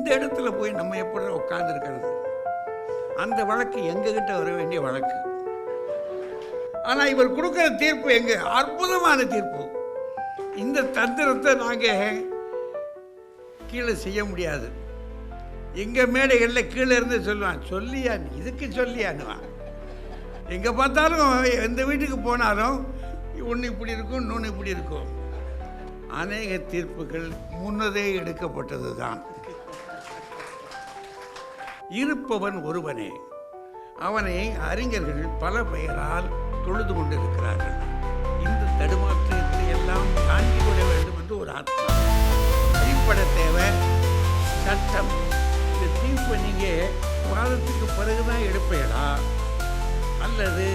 இந்த இடத்துல போய் நம்ம எப்படி உட்கார்ந்துருக்கிறது? அந்த வழக்கு எங்ககிட்ட வர வேண்டிய வழக்கு. ஆனால் இவர் கொடுக்குற தீர்ப்பு எங்க அற்புதமான தீர்ப்பு. இந்த தந்திரத்தை நாங்கள் கீழே செய்ய முடியாது. எங்கள் மேடைகளில் கீழே இருந்து சொல்லுவான், சொல்லியா இதுக்கு சொல்லியான்னுவான். எங்கே பார்த்தாலும் எந்த வீட்டுக்கு போனாலும் ஒன்று இப்படி இருக்கும், இன்னொன்று இப்படி இருக்கும். அநேக தீர்ப்புகள் முன்னதே எடுக்கப்பட்டது தான். இருப்பவன் ஒருவனே, அவனை அறிஞர்கள் பல பெயரால் தொழுது கொண்டிருக்கிறார்கள். இந்த தடுமாற்றத்தை எல்லாம் தாண்டி விட வேண்டும் என்று ஒரு ஆத்மா அடிப்படை தேவை. சட்டம். இந்த தீர்ப்பை நீங்கள் வாதத்துக்கு பிறகுதான் எடுப்பீங்களா அல்லது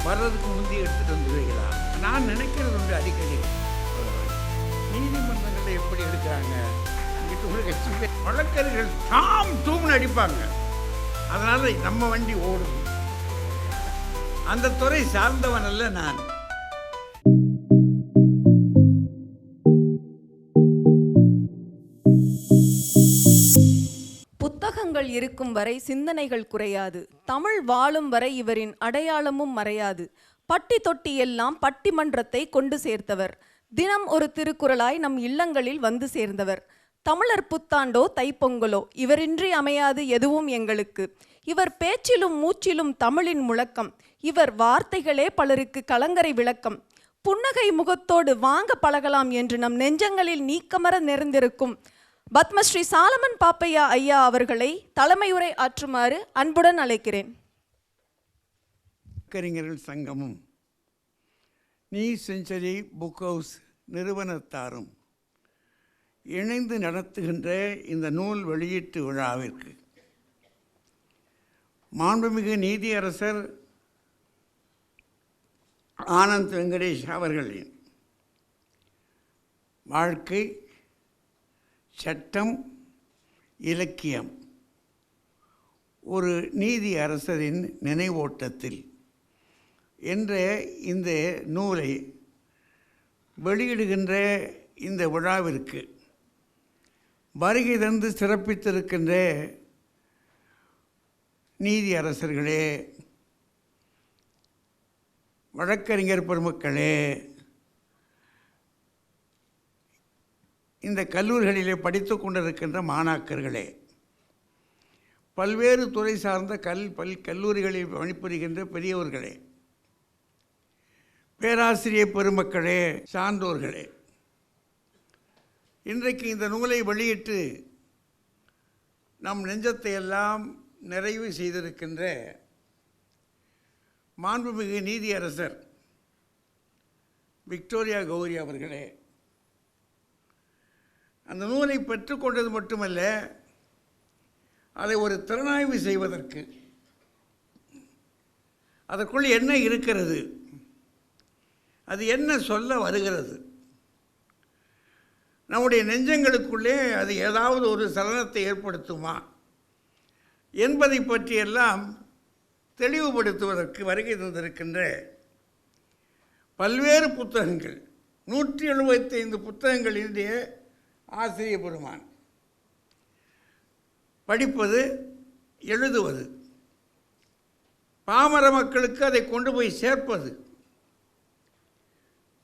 வர்றதுக்கு முந்தைய எடுத்துகிட்டு வந்துடுவீங்களா? நான் நினைக்கிறது உண்டு அடிக்கடி, நீதிமன்றங்களை எப்படி எடுக்கிறாங்க, வழக்கறிஞர்கள் தாம் தூம்னு அடிப்பாங்க. அதனால நம்ம வண்டி ஓடுது. அந்த துறை சார்ந்தவன் அல்ல நான். புத்தகங்கள் இருக்கும் வரை சிந்தனைகள் குறையாது. தமிழ் வாழும் வரை இவரின் அடையாளமும் மறையாது. பட்டி தொட்டி எல்லாம் பட்டிமன்றத்தை கொண்டு சேர்த்தவர். தினம் ஒரு திருக்குறளாய் நம் இல்லங்களில் வந்து சேர்ந்தவர். தமிழர் புத்தாண்டோ தைப்பொங்கலோ இவரின்றி அமையாது எதுவும் எங்களுக்கு. இவர் பேச்சிலும் மூச்சிலும் தமிழின் முழக்கம். இவர் வார்த்தைகளே பலருக்கு கலங்கரை விளக்கம். புன்னகை முகத்தோடு வாங்க பழகலாம் என்று நம் நெஞ்சங்களில் நீக்கமர நிறைந்திருக்கும் பத்மஸ்ரீ சாலமன் பாப்பையா ஐயா அவர்களை தலைமையுரை ஆற்றுமாறு அன்புடன் அழைக்கிறேன். வழக்கறிஞர்கள் சங்கமும் நியூ செஞ்சுரி புக் ஹவுஸ் நிறுவனத்தாரும் இணைந்து நடத்துகின்ற இந்த நூல் வெளியீட்டு விழாவிற்கு மாண்புமிகு நீதியரசர் ஆனந்த் வெங்கடேஷ் அவர்களின் வாழ்க்கை, சட்டம், இலக்கியம் ஒரு நீதி அரசரின் நினைவோட்டத்தில் என்ற இந்த நூலை வெளியிடுகின்ற இந்த விழாவிற்கு வருகை தந்து சிறப்பித்திருக்கின்ற நீதி அரசர்களே, வழக்கறிஞர் பெருமக்களே, இந்த கல்லூரிகளிலே படித்து கொண்டிருக்கின்ற மாணாக்கர்களே, பல்வேறு துறை சார்ந்த கல்லூரிகளில் பணிபுரிகின்ற பெரியவர்களே, பேராசிரியர் பெருமக்களே, சான்றோர்களே, இன்றைக்கு இந்த நூலை வெளியிட்டு நம் நெஞ்சத்தை எல்லாம் நிறைவு செய்திருக்கின்ற மாண்புமிகு நீதியரசர் விக்டோரியா கௌரி அவர்களே, அந்த நூலை பெற்றுக்கொண்டது மட்டுமல்ல, அதை ஒரு திறனாய்வு செய்வதற்கு அதற்குள் என்ன இருக்கிறது, அது என்ன சொல்ல வருகிறது, நம்முடைய நெஞ்சங்களுக்குள்ளே அது ஏதாவது ஒரு சலனத்தை ஏற்படுத்துமா என்பதை பற்றியெல்லாம் தெளிவுபடுத்துவதற்கு வருகை தந்திருக்கின்ற பல்வேறு புத்தகங்கள், 175 புத்தகங்கள் இன்றைய ஆசிரியர் பெருமான் படிப்பது, எழுதுவது, பாமர மக்களுக்கு அதை கொண்டு போய் சேர்ப்பது,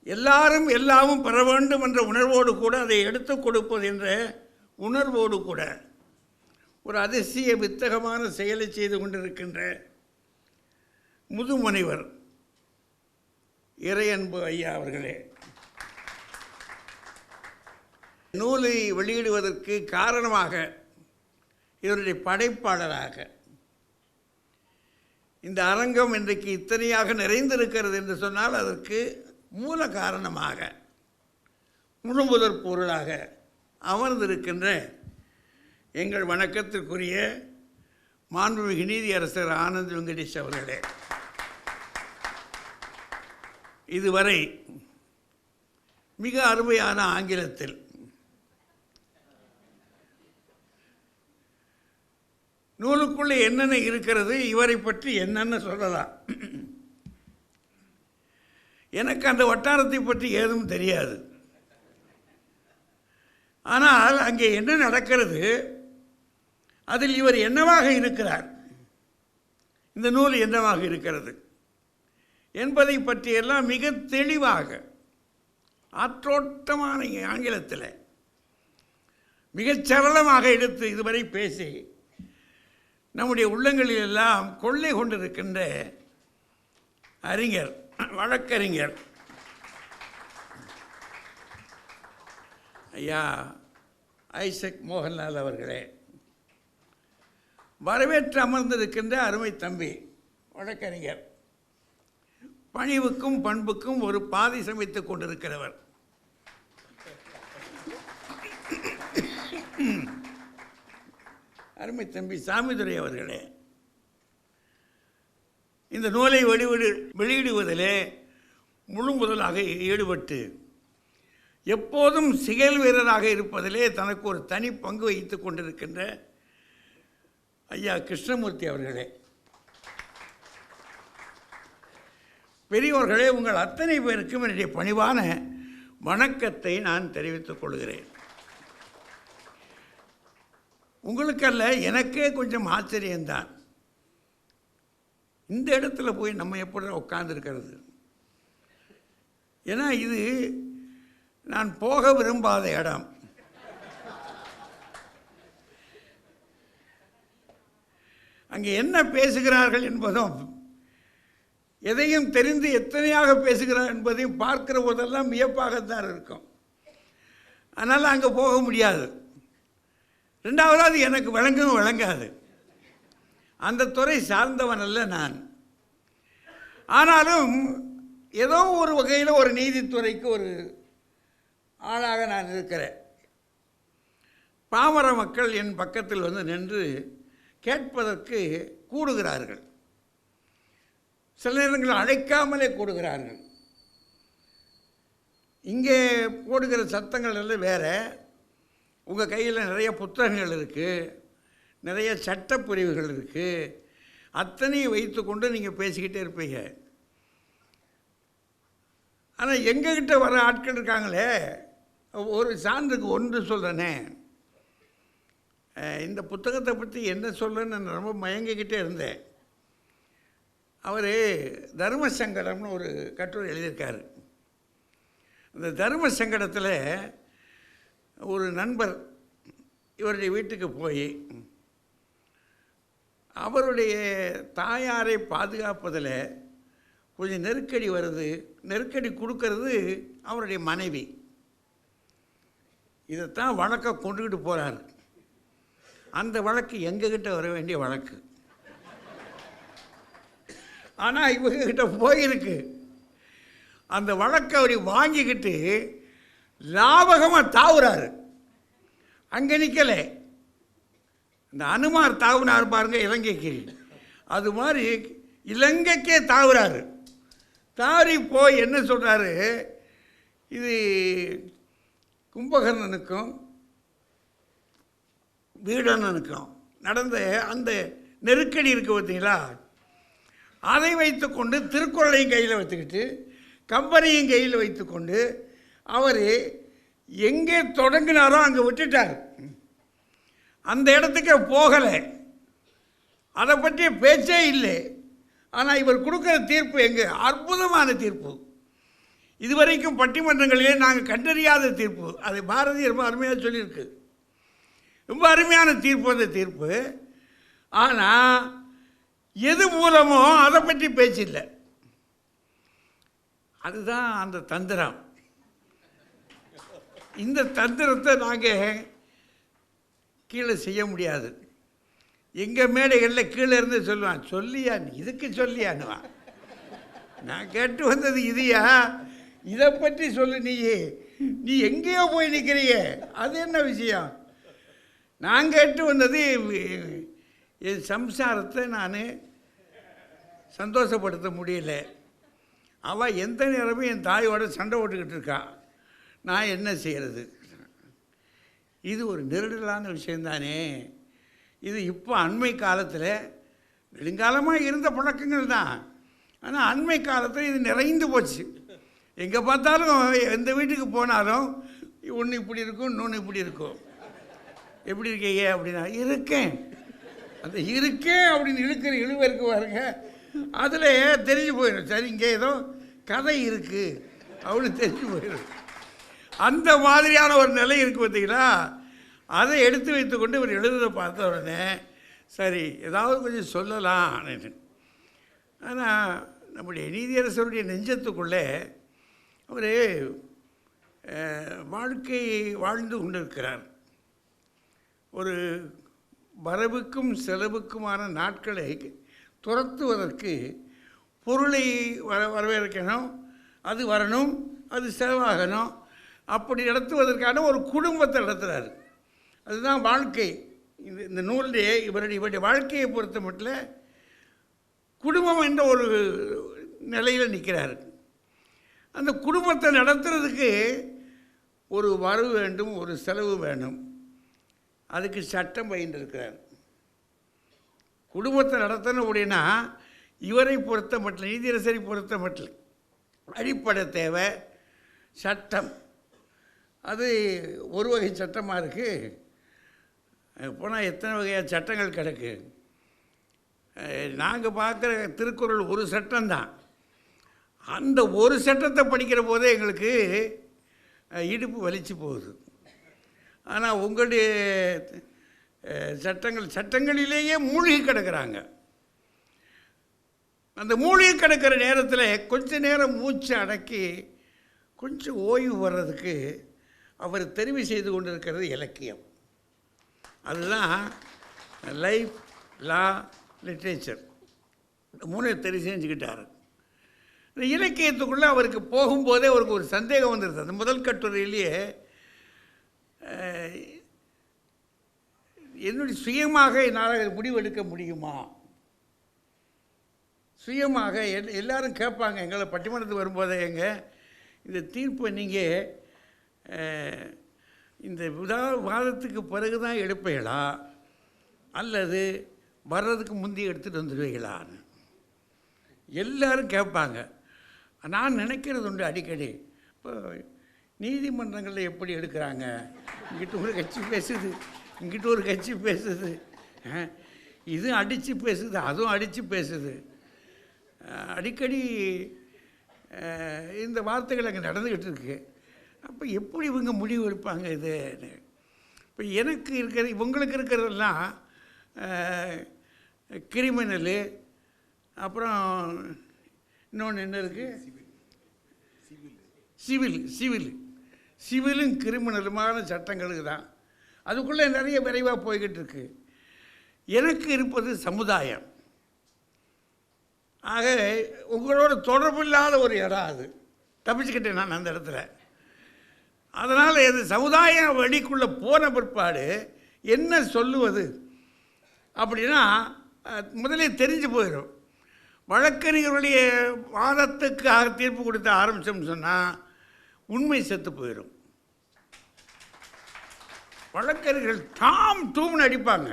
எல்லாரும் எல்லாமும் பெற வேண்டும் என்ற உணர்வோடு கூட அதை எடுத்துக் கொடுப்பது என்ற உணர்வோடு கூட ஒரு அதிசய வித்தகமான செயலை செய்து கொண்டிருக்கின்ற முதுமுனைவர் இறையன்பு ஐயா அவர்களே, நூலை வெளியிடுவதற்கு காரணமாக இவருடைய படைப்பாளராக இந்த அரங்கம் இன்றைக்கு இத்தனையாக நிறைந்திருக்கிறது என்று சொன்னால் அதற்கு மூல காரணமாக முழுமுதற் பொருளாக அமர்ந்திருக்கின்ற எங்கள் வணக்கத்திற்குரிய மாண்புமிகு நீதியரசர் ஆனந்த் வெங்கடேஷ் அவர்களே, இதுவரை மிக அருமையான ஆங்கிலத்தில் நூலுக்குள்ளே என்னென்ன இருக்கிறது, இவரை பற்றி என்னென்ன சொல்லலாம். எனக்கு அந்த வட்டாரத்தை பற்றி ஏதும் தெரியாது. ஆனால் அங்கே என்ன நடக்கிறது, அதில் இவர் என்னவாக இருக்கிறார், இந்த நூல் என்னவாக இருக்கிறது என்பதை பற்றியெல்லாம் மிக தெளிவாக ஆற்றோட்டமான ஆங்கிலத்தில் மிகச் சரளமாக எடுத்து இதுவரை பேசி நம்முடைய உள்ளங்களில் எல்லாம் கொள்ளை கொண்டிருக்கின்ற அறிஞர், வழக்கறிஞர் ஐயா ஐசக் மோகன்லால் அவர்களே, வரவேற்று அமர்ந்திருக்கின்ற அருமை தம்பி வழக்கறிஞர், பணிவுக்கும் பண்புக்கும் ஒரு பாதி சமைத்துக் கொண்டிருக்கிறவர், அருமை தம்பி சாமிதுரை அவர்களே, இந்த நூலை வெளியிடுவதிலே முழு முதலாக ஈடுபட்டு எப்போதும் சிகல் வீரராக இருப்பதிலே தனக்கு ஒரு தனி பங்கு வகித்துக் கொண்டிருக்கின்ற ஐயா கிருஷ்ணமூர்த்தி அவர்களே, பெரியோர்களே, உங்கள் அத்தனை பேருக்கும் என்னுடைய பணிவான வணக்கத்தை நான் தெரிவித்துக் கொள்கிறேன். உங்களுக்கல்ல, எனக்கே கொஞ்சம் ஆச்சரியம்தான். இந்த இடத்துல போய் நம்ம எப்படி உட்கார்ந்துருக்கிறது? ஏன்னா இது நான் போக விரும்பாத இடம். அங்கே என்ன பேசுகிறார்கள் என்பதும் எதையும் தெரிந்து எத்தனையாக பேசுகிறார் என்பதையும் பார்க்கிற போதெல்லாம் வியப்பாகத்தான் இருக்கும். அதனால் அங்கே போக முடியாது. ரெண்டாவதாவது எனக்கு விளங்காது. அந்த துறை சார்ந்தவன் அல்ல நான். ஆனாலும் ஏதோ ஒரு வகையில் ஒரு நீதித்துறைக்கு ஒரு ஆளாக நான் இருக்கிறேன். பாமர மக்கள் என் பக்கத்தில் வந்து நின்று கேட்பதற்கு கூடுகிறார்கள். சில நேரங்களில் அழைக்காமலே கூடுகிறார்கள். இங்கே போடுகிற சத்தங்கள் எல்லாம் வேறு. உங்கள் கையில் நிறைய புத்தகங்கள் இருக்குது, நிறைய சட்டப்பிரிவுகள் இருக்குது, அத்தனையும் வைத்து கொண்டு நீங்கள் பேசிக்கிட்டே இருப்பீங்க. ஆனால் எங்ககிட்ட வர ஆட்கள் இருக்காங்களே, ஒரு சான்றுக்கு ஒன்று சொல்கிறேனே, இந்த புத்தகத்தை பற்றி என்ன சொல்கிறேன்னு நான் ரொம்ப மயங்கிக்கிட்டே இருந்தேன். அவர் தர்ம சங்கடம்னு ஒரு கட்டுரை எழுதியிருக்காரு. அந்த தர்ம சங்கடத்தில் ஒரு நண்பர் இவருடைய வீட்டுக்கு போய் அவருடைய தாயாரை பாதுகாப்பதில் கொஞ்சம் நெருக்கடி வருது. நெருக்கடி கொடுக்கறது அவருடைய மனைவி. இதைத்தான் வழக்கை கொண்டுக்கிட்டு போகிறார். அந்த வழக்கு எங்ககிட்ட வர வேண்டிய வழக்கு. ஆனால் இவங்ககிட்ட போயிருக்கு. அந்த வழக்கை அவர் வாங்கிக்கிட்டு லாபகமாக தாவுறாரு. அங்கே நிற்கலை. இந்த அனுமார் தாவுனார் பாருங்க இலங்கைக்கு, அது மாதிரி இலங்கைக்கே தாவுறாரு. தாரி போய் என்ன சொல்கிறாரு, இது கும்பகர்ணனுக்கும் வீடனனுக்கும் நடந்த அந்த நெருக்கடி இருக்குது பார்த்தீங்களா, அதை வைத்துக்கொண்டு திருக்குறளையும் கையில் வைத்துக்கிட்டு கம்பனையும் கையில் வைத்துக்கொண்டு அவர் எங்கே தொடங்கினாரோ அங்கே விட்டுட்டார். அந்த இடத்துக்கே போகலை. அதை பற்றிய பேச்சே இல்லை. ஆனால் இவர் கொடுக்குற தீர்ப்பு எங்கே அற்புதமான தீர்ப்பு. இதுவரைக்கும் பட்டிமன்றங்களிலே நாங்கள் கண்டறியாத தீர்ப்பு. அதை பாரதி ரொம்ப அருமையாக சொல்லியிருக்கு. ரொம்ப அருமையான தீர்ப்பு அந்த தீர்ப்பு. ஆனால் எது மூலமோ அதை பற்றி பேச்சில்லை. அதுதான் அந்த தந்திரம். இந்த தந்திரத்தை நாங்கள் கீழே செய்ய முடியாது. எங்கள் மேடைகளில் கீழே இருந்து சொல்லுவான், சொல்லியா நீ இதுக்கு சொல்லியான்னுவான். நான் கேட்டு வந்தது இதையா, இதை பற்றி சொல்லு. நீ எங்கேயோ போய் நிற்கிறிய, அது என்ன விஷயம்? நான் கேட்டு வந்தது என் சம்சாரத்தை நான் சந்தோஷப்படுத்த முடியல. அவள் எந்த நேரமும் என் தாயோட சண்டை போட்டுக்கிட்டு இருக்கா. நான் என்ன செய்கிறது? இது ஒரு நெருடலான விஷயந்தானே. இது இப்போ அண்மை காலத்தில், நெடுங்காலமாக இருந்த பழக்கங்கள் தான். ஆனால் அண்மை காலத்தில் இது நிறைந்து போச்சு. எங்கே பார்த்தாலும் எந்த வீட்டுக்கு போனாலும் ஒன்று இப்படி இருக்கும், இன்னொன்று இப்படி இருக்கும். எப்படி இருக்கீங்க அப்படின்னா இருக்கேன். அந்த இருக்கே அப்படின்னு இழுக்கிற இழுவை இருக்கு பாருங்க, அதில் தெரிஞ்சு போயிடும். சரி, இங்கே ஏதோ கதை இருக்குது அப்படின்னு தெரிஞ்சு போயிடும். அந்த மாதிரியான ஒரு நிலை இருக்குது பார்த்தீங்களா. அதை எடுத்து வைத்துக்கொண்டு இவர் எழுதுறதை பார்த்த உடனே சரி ஏதாவது கொஞ்சம் சொல்லலாம். ஆனால் நம்முடைய நீதியரசருடைய நெஞ்சத்துக்குள்ளே அவர் வாழ்க்கையை வாழ்ந்து கொண்டிருக்கிறார். ஒரு வரவுக்கும் செலவுக்குமான நாட்களை துரத்துவதற்கு பொருளை வரவேற்கணும், அது வரணும், அது செலவாகணும், அப்படி நடத்துவதற்கான ஒரு குடும்பத்தை நடத்துகிறார். அதுதான் வாழ்க்கை. இந்த நூலிலே இவருடைய வாழ்க்கையை பொறுத்த மட்டும் குடும்பம் என்ற ஒரு நிலையில் நிற்கிறார். அந்த குடும்பத்தை நடத்துறதுக்கு ஒரு வரவு வேண்டும், ஒரு செலவு வேணும். அதுக்கு சட்டம் பயின்றிருக்கிறார். குடும்பத்தை நடத்தணும் அப்படின்னா இவரை பொறுத்த மட்டும், நீதியரசரை பொறுத்த மட்டும் அடிப்படை தேவை சட்டம். அது ஒரு வகை சட்டமாக இருக்குது. போனால் எத்தனை வகையான சட்டங்கள் கிடக்கு. நாங்கள் பார்க்குற திருக்குறள் ஒரு சட்டம்தான். அந்த ஒரு சட்டத்தை படிக்கிற போதே எங்களுக்கு இடுப்பு வலிச்சு போகுது. ஆனால் உங்களுடைய சட்டங்களிலேயே மூழ்கி கிடக்கிறாங்க. அந்த மூழ்கி கிடக்கிற நேரத்தில் கொஞ்ச நேரம் மூச்சு அடக்கி கொஞ்சம் ஓய்வு வர்றதுக்கு அவர் தெரிவு செய்து கொண்டிருக்கிறது இலக்கியம். அதுதான் லைஃப், லா, லிட்ரேச்சர், இந்த மூணு தெரிவு செஞ்சுக்கிட்டார். இந்த இலக்கியத்துக்குள்ளே அவருக்கு போகும்போதே அவருக்கு ஒரு சந்தேகம் வந்துடுது. அந்த முதல் கட்டுரையிலேயே என்னுடைய சுயமாக என்னால் முடிவெடுக்க முடியுமா, சுயமாக எல்லாரும் கேட்பாங்க எங்களை பட்டிமன்றத்துக்கு வரும்போதே, எங்க இந்த தீர்ப்பை நீங்கள் இந்த வாதத்துக்கு பிறகு தான் எடுப்பீங்களா அல்லது வர்றதுக்கு முந்தி எடுத்துகிட்டு வந்துடுவீங்களான்னு எல்லாரும் கேட்பாங்க. நான் நினைக்கிறது உண்டு அடிக்கடி. இப்போ நீதிமன்றங்களில் எப்படி எடுக்கிறாங்க, இங்கிட்ட ஒரு கட்சி பேசுது, இங்கிட்ட ஒரு கட்சி பேசுது, இதுவும் அடித்து பேசுது, அதுவும் அடித்து பேசுது. அடிக்கடி இந்த வார்த்தைகள் அங்கே நடந்துக்கிட்டு இருக்கு. அப்போ எப்படி இவங்க முடிவு எடுப்பாங்க இது? இப்போ எனக்கு இருக்கிற இவங்களுக்கு இருக்கிறதெல்லாம் கிரிமினலு, அப்புறம் இன்னொன்று என்ன இருக்குது, சிவிலும் கிரிமினலுமான சட்டங்களுக்கு தான். அதுக்குள்ளே நிறைய விரைவாக போய்கிட்டு இருக்கு. எனக்கு இருப்பது சமுதாயம். ஆக உங்களோட தொடர்பு இல்லாத ஒரு இடம் அது. தப்பிச்சுக்கிட்டேன் நான் அந்த இடத்துல. அதனால் இது சமுதாய வழிக்குள்ளே போன பிற்பாடு என்ன சொல்லுவது அப்படின்னா முதலே தெரிஞ்சு போயிடும். வழக்கறிஞருடைய வாதத்துக்காக தீர்ப்பு கொடுத்த ஆரம்பித்தோம்னு சொன்னால் உண்மை செத்து போயிடும். வழக்கறிஞர்கள் டாம் டூம்னு அடிப்பாங்க.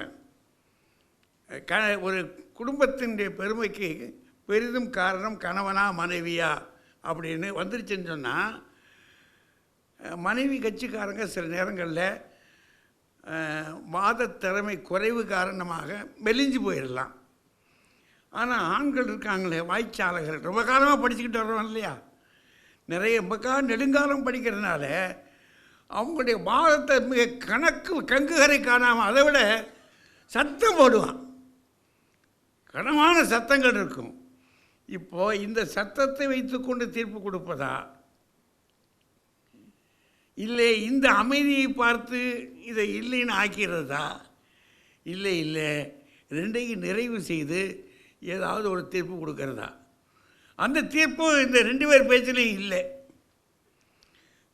ஒரு குடும்பத்தினுடைய பெருமைக்கு பெரிதும் காரணம் கணவனா மனைவியா அப்படின்னு வந்துருச்சுன்னு சொன்னால் மனைவி கட்சிக்காரங்க சில நேரங்களில் வாத திறமை குறைவு காரணமாக மெலிஞ்சு போயிடலாம். ஆனால் ஆண்கள் இருக்காங்களே வாய்ச்சாலைகள், ரொம்ப காலமாக படிச்சுக்கிட்டு வர்றோம் இல்லையா, நிறைய நெடுங்காலம் படிக்கிறதுனால அவங்களுடைய வாதத்தை மிக கங்குகரை காணாமல் அதை விட சத்தம் போடுவான். கனமான சத்தங்கள் இருக்கும். இப்போது இந்த சத்தத்தை வைத்துக்கொண்டு தீர்ப்பு கொடுப்பதா இல்லை இந்த அமைதியை பார்த்து இதை இல்லைன்னு ஆக்கிறதா, இல்லை ரெண்டையும் நிறைவு செய்து ஏதாவது ஒரு தீர்ப்பு கொடுக்கறதா? அந்த தீர்ப்பு இந்த 2 பேர் பேச்சிலையும் இல்லை.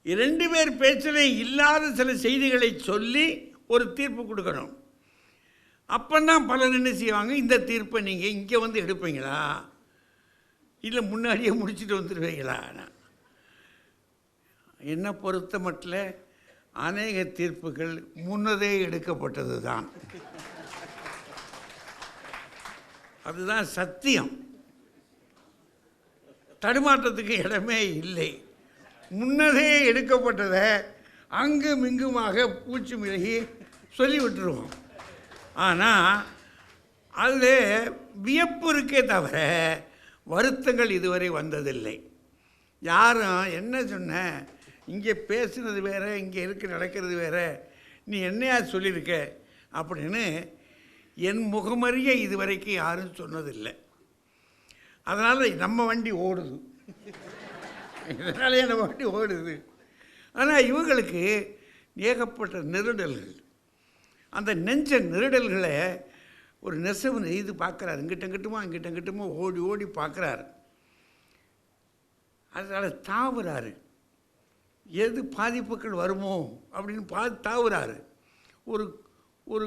2 பேர் பேச்சிலையும் இல்லாத சில செய்திகளை சொல்லி ஒரு தீர்ப்பு கொடுக்கணும். அப்போதான் பலர் என்ன செய்வாங்க, இந்த தீர்ப்பை நீங்கள் இங்கே வந்து எடுப்பீங்களா இல்லை முன்னாடியே முடிச்சுட்டு வந்துடுவீங்களா? என்னை பொறுத்த மட்டும் அநேக தீர்ப்புகள் முன்னதே எடுக்கப்பட்டது தான். அதுதான் சத்தியம். தடுமாற்றத்துக்கு இடமே இல்லை. முன்னதே எடுக்கப்பட்டதை அங்கும் இங்குமாக பூச்சி மிளகி சொல்லி விட்டுருவோம். ஆனால் அதில் வியப்பு இருக்கே தவிர வருத்தங்கள் இதுவரை வந்ததில்லை. யாரும் என்ன சொன்ன, இங்கே பேசுனது வேறு, இங்கே நடக்கிறது வேறு, நீ என்னையா சொல்லியிருக்க அப்படின்னு என் முகமறிய இதுவரைக்கும் யாரும் சொன்னதில்லை. அதனால் நம்ம வண்டி ஓடுது, இதனாலே நம்ம வண்டி ஓடுது. ஆனால் இவங்களுக்கு ஏகப்பட்ட நெருடல்கள், அந்த நெஞ்ச நெருடல்களை ஒரு நெசவு நெய்து பார்க்குறாரு. இங்கிட்டங்கிட்டுமோ ஓடி ஓடி பார்க்குறாரு. அதனால் தாவுறாரு. எது பாதிப்புகள் வருமோ அப்படின்னு தாவுறாரு. ஒரு ஒரு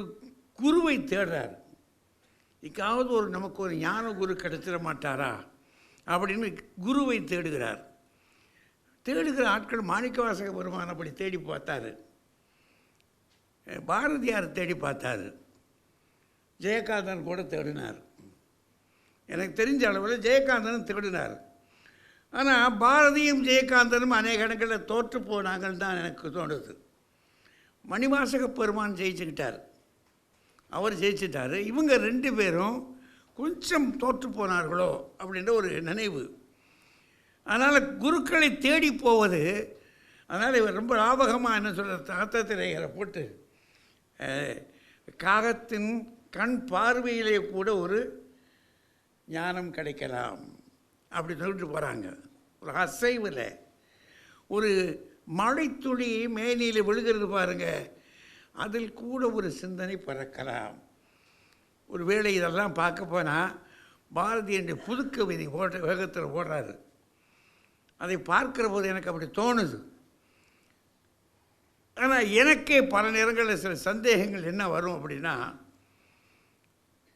குருவை தேடுறார். இக்காவது நமக்கு ஒரு ஞான குரு கிடைச்சிட மாட்டாரா அப்படின்னு குருவை தேடுகிறார். தேடுகிற ஆட்கள் மாணிக்கவாசக பெருமான் அப்படி தேடி பார்த்தார், பாரதியார் தேடி பார்த்தார், ஜெயகாந்தன் கூட தேடினார். எனக்கு தெரிஞ்ச அளவில் ஜெயகாந்தனும் தேடினார். ஆனால் பாரதியும் ஜெயகாந்தனும் அநேக இடங்களில் தோற்று போனாங்கன்னு தான் எனக்கு தோணுது. மணிவாசக பெருமான் ஜெயிச்சுக்கிட்டார், அவர் ஜெயிச்சிட்டார். இவங்க ரெண்டு பேரும் கொஞ்சம் தோற்று போனார்களோ அப்படின்ற ஒரு நினைவு. அதனால் குருக்களை தேடி போவது, அதனால் இவர் ரொம்ப லாபகமாக என்ன சொல்கிற, தாத்தத்திரையரை போட்டு காகத்தின் கண் பார்வையிலே கூட ஒரு ஞானம் கிடைக்கலாம் அப்படி சொல்லிட்டு போகிறாங்க. ஒரு அசைவில் ஒரு மழைத்துளி மேனியில் விழுகிறது பாருங்கள், அதில் கூட ஒரு சிந்தனை பறக்கலாம். ஒரு வேளை இதெல்லாம் பார்க்க போனால் பாரதியுடைய புதுக்கவிதை வேகத்தில் ஓடுறாரு. அதை பார்க்குற போது எனக்கு அப்படி தோணுது. ஆனால் எனக்கே பல நேரங்களில் சில சந்தேகங்கள் என்ன வரும் அப்படின்னா,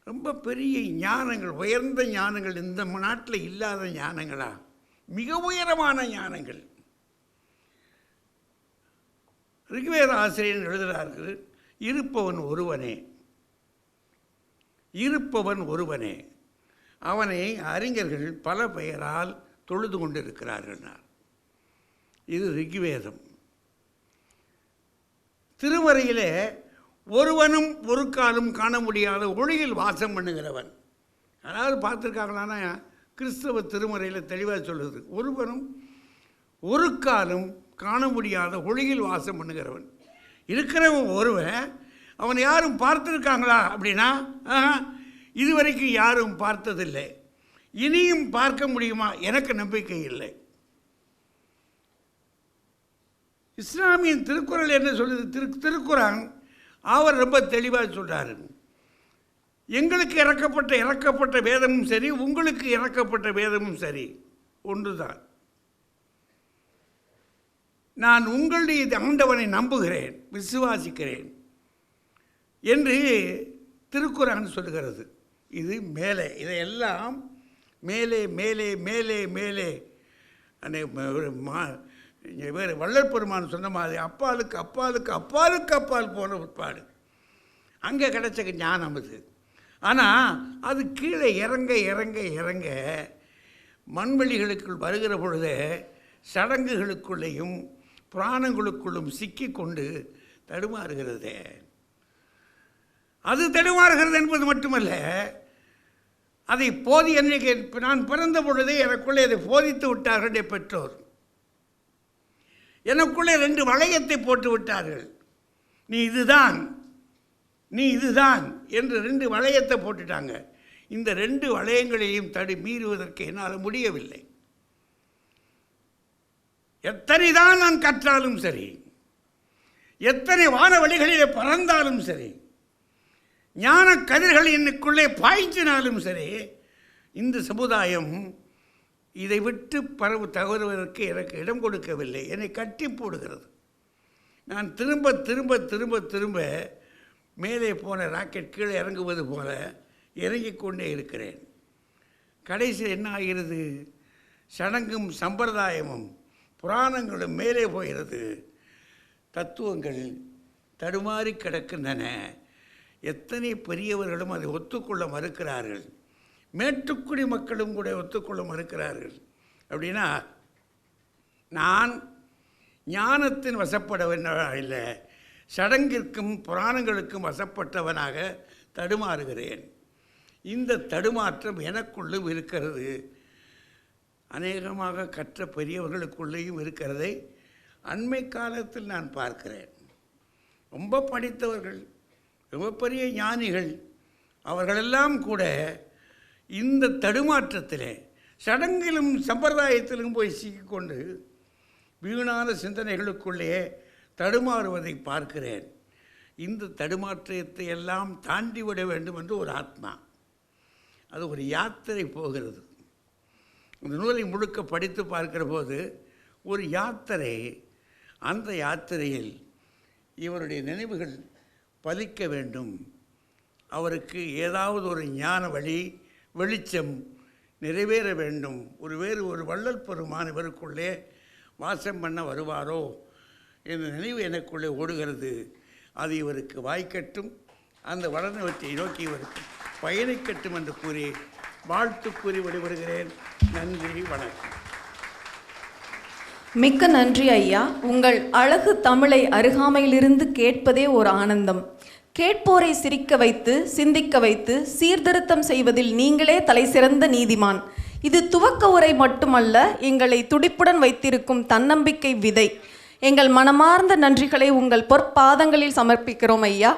ரொம்ப பெரிய ஞானங்கள், உயர்ந்த ஞானங்கள் இந்த நாட்டில் இல்லாத ஞானங்களா? மிக உயரமான ஞானங்கள். ரிக்வேத ஆசிரியர் எழுதுகிறார்கள், இருப்பவன் ஒருவனே, அவனை அறிஞர்கள் பல பெயரால் தொழுது கொண்டிருக்கிறார்கள். இது ரிக்வேதம். திருமறையிலே ஒருவனும் ஒரு காலும் காண முடியாத ஒளியில் வாசம் பண்ணுகிறவன். அதாவது பார்த்துருக்காங்களான்னா கிறிஸ்தவ திருமறையில் தெளிவாக சொல்லுது, ஒருவனும் ஒரு காலும் காண முடியாத ஒளியில் வாசம் பண்ணுகிறவன். இருக்கிறவன் ஒருவன், அவன் யாரும் பார்த்துருக்காங்களா அப்படின்னா இதுவரைக்கும் யாரும் பார்த்ததில்லை. இனியும் பார்க்க முடியுமா? எனக்கு நம்பிக்கை இல்லை. இஸ்லாமியின் திருக்குறள் என்ன சொல்லுது? திருக்குறான் அவர் ரொம்ப தெளிவாக சொல்கிறார், எங்களுக்கு இறக்கப்பட்ட வேதமும் சரி, உங்களுக்கு இறக்கப்பட்ட வேதமும் சரி ஒன்று தான். நான் உங்களுடைய ஆண்டவனை நம்புகிறேன், விசுவாசிக்கிறேன் என்று திருக்குறான் சொல்லுகிறது. இது மேலே, இதையெல்லாம் மேலே மேலே மேலே மேலே வேறு வள்ளல் பெருமான் சொன்ன மாதிரி அப்பாலுக்கு அப்பாலுக்கு அப்பாலுக்கு அப்பால் போன உட்பாடு அங்கே கிடைச்ச ஞானம் அது. ஆனால் அது கீழே இறங்க இறங்க இறங்க மண்வெளிகளுக்குள் வருகிற பொழுது சடங்குகளுக்குள்ளேயும் புராணங்களுக்குள்ளும் சிக்கி கொண்டு தடுமாறுகிறது. அது தடுமாறுகிறது என்பது மட்டுமல்ல, அதை நான் பிறந்த பொழுதே எனக்குள்ளே அதை போதித்து விட்டார்கள் என் பெற்றோர். எனக்குள்ளே 2 வளையத்தை போட்டு விட்டார்கள். நீ இதுதான் என்று 2 வளையத்தை போட்டுட்டாங்க. இந்த 2 வளையங்களையும் மீறுவதற்கு என்னால் முடியவில்லை. எத்தனை தான் நான் கற்றாலும் சரி, எத்தனை வானவெளிகளிலே பறந்தாலும் சரி, ஞான கதிர்கள் என்னுக்குள்ளே பாய்ச்சினாலும் சரி, இந்த சமுதாயம் இதை விட்டு தகவல்வதற்கு எனக்கு இடம் கொடுக்கவில்லை. என்னை கட்டி போடுகிறது. நான் திரும்ப திரும்ப திரும்ப திரும்ப மேலே போன ராக்கெட் கீழே இறங்குவது போல இறங்கிக் கொண்டே இருக்கிறேன். கடைசியில் என்ன ஆகிறது? சடங்கும் சம்பிரதாயமும் புராணங்களும் மேலே போகிறது. தத்துவங்கள் தடுமாறி கிடக்கின்றன. எத்தனை பெரியவர்களும் அதை ஒத்துக்கொள்ள மறுக்கிறார்கள். மேட்டுக்குடி மக்களும் கூட ஒத்துக்கொள்ள மறுக்கிறார்கள். அப்படின்னா நான் ஞானத்தின் வசப்படவன் இல்லை, சடங்கிற்கும் புராணங்களுக்கும் வசப்பட்டவனாக தடுமாறுகிறேன். இந்த தடுமாற்றம் எனக்குள்ளும் இருக்கிறது, அநேகமாக கற்ற பெரியவர்களுக்குள்ளேயும் இருக்கிறதை அண்மை காலத்தில் நான் பார்க்கிறேன். ரொம்ப படித்தவர்கள், ரொம்ப பெரிய ஞானிகள், அவர்களெல்லாம் கூட இந்த தடுமாற்றத்திலே சடங்கிலும் சம்பிரதாயத்திலும் போய் சிக்கிக்கொண்டு வீணான சிந்தனைகளுக்குள்ளே தடுமாறுவதை பார்க்கிறேன். இந்த தடுமாற்றத்தை எல்லாம் தாண்டிவிட வேண்டும் என்று ஒரு ஆத்மா, அது ஒரு யாத்திரை போகிறது. இந்த நூலை முழுக்க படித்து பார்க்கிற போது ஒரு யாத்திரை, அந்த யாத்திரையில் இவருடைய நினைவுகள் பலிக்க வேண்டும், அவருக்கு ஏதாவது ஒரு ஞான வழி வெளிச்சம் நிறைவேற வேண்டும், ஒரு வள்ளல் பெருமான் இவருக்குள்ளே வாசம் பண்ண வருவாரோ என்ற நினைவு எனக்குள்ளே ஓடுகிறது. அது இவருக்கு வாய்க்கட்டும், அந்த வளர்ந்தவற்றை நோக்கி இவருக்கு பயணிக்கட்டும் என்று கூறி வாழ்த்து கூறி விடைபெறுகிறேன். நன்றி, வணக்கம். மிக்க நன்றி ஐயா. உங்கள் அழகு தமிழை அருகாமையிலிருந்து கேட்பதே ஒரு ஆனந்தம். கேட்போரை சிரிக்க வைத்து, சிந்திக்க வைத்து, சீர்திருத்தம் செய்வதில் நீங்களே தலை சிறந்த நீதிமான். இது துவக்க உரை மட்டுமல்ல, எங்களை துடிப்புடன் வைத்திருக்கும் தன்னம்பிக்கை விதை. எங்கள் மனமார்ந்த நன்றிகளை உங்கள் பொற்பாதங்களில் சமர்ப்பிக்கிறோம் ஐயா.